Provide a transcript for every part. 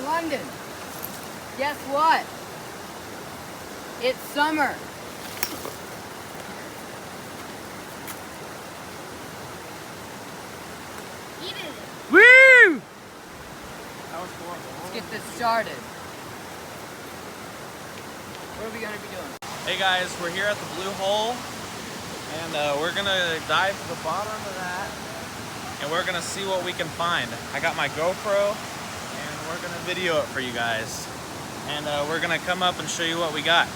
London, guess what? It's summer. Eat it. Woo! That was horrible. Let's get this started. What are we gonna be doing? Hey guys, we're here at the Blue Hole, and we're gonna dive to the bottom of that, and we're gonna see what we can find. I got my GoPro, and we're gonna video it for you guys, and we're gonna come up and show you what we got.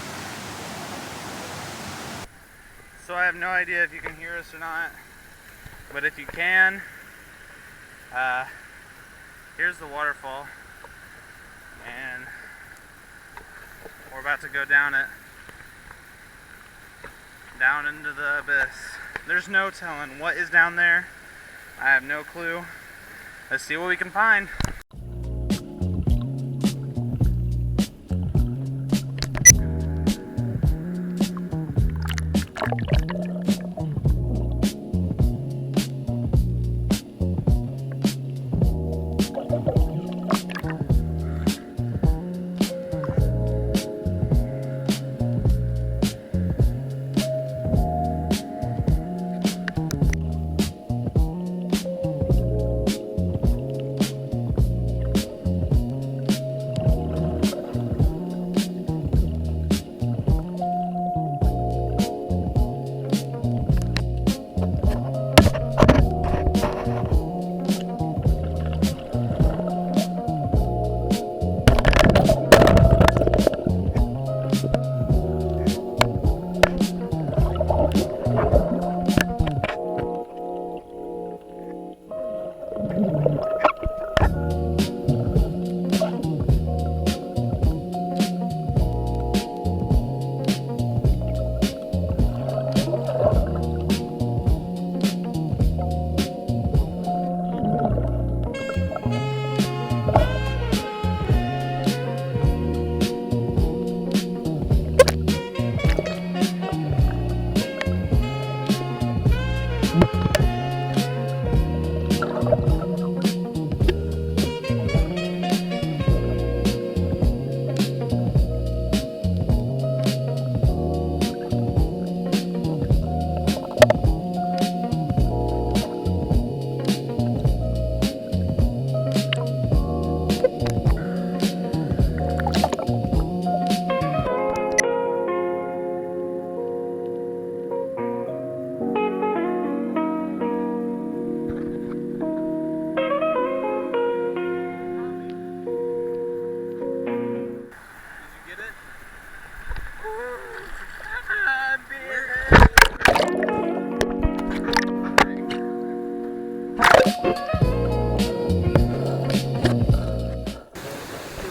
So I have no idea if you can hear us or not, but if you can, here's the waterfall, and we're about to go down it, down into the abyss. There's no telling what is down there. I have no clue. Let's see what we can find.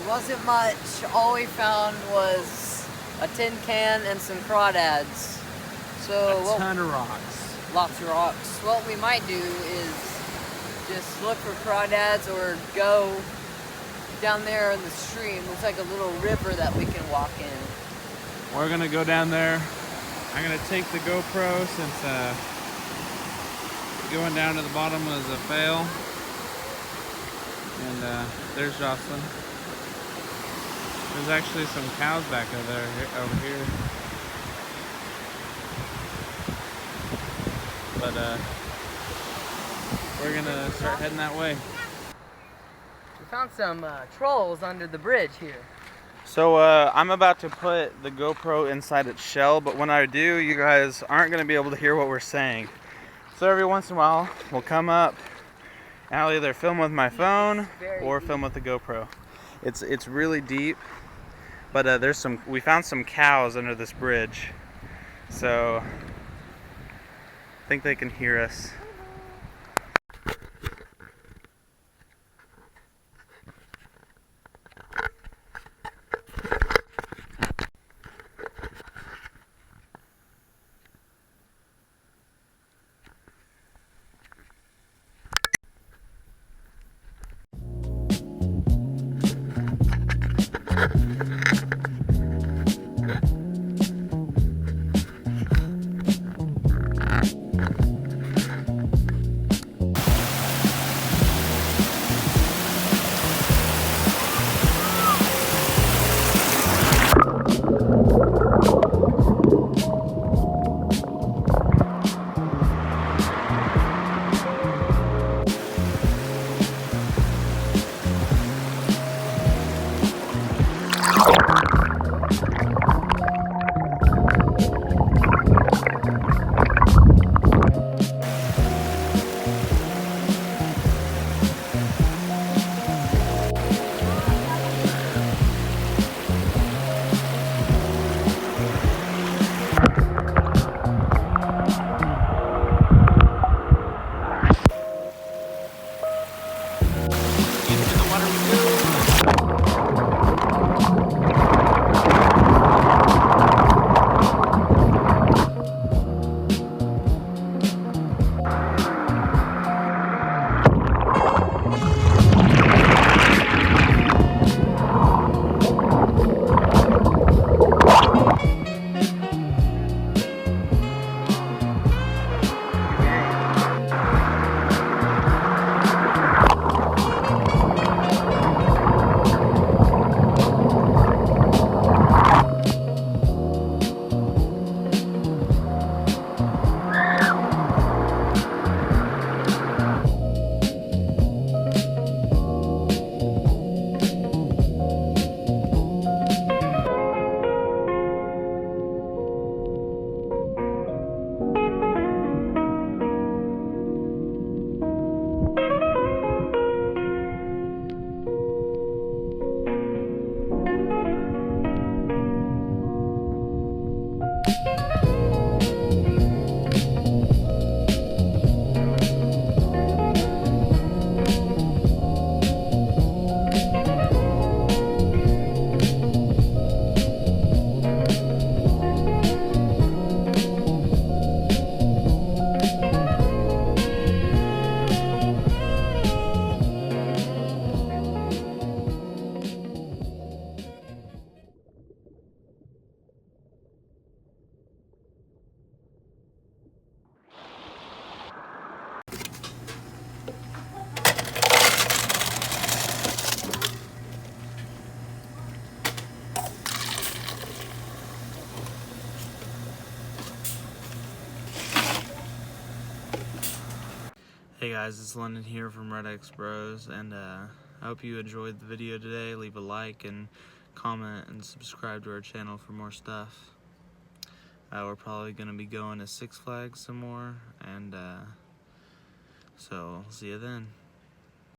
Wasn't much. All we found was a tin can and some crawdads. So A ton of rocks. Lots of rocks. What we might do is just look for crawdads or go down there in the stream. Looks like a little river that we can walk in. We're gonna go down there. I'm gonna take the GoPro since going down to the bottom was a fail. And there's Jocelyn. There's actually some cows back over here. But we're gonna start heading that way. We found some trolls under the bridge here. So I'm about to put the GoPro inside its shell, but when I do, you guys aren't gonna be able to hear what we're saying. So every once in a while, we'll come up and I'll either film with my phone or film with the GoPro. It's really deep. But we found some cows under this bridge, so I think they can hear us. Hey guys, it's London here from Red X Bros, and I hope you enjoyed the video today. Leave a like and comment and subscribe to our channel for more stuff. We're probably going to be going to Six Flags some more, and so see you then.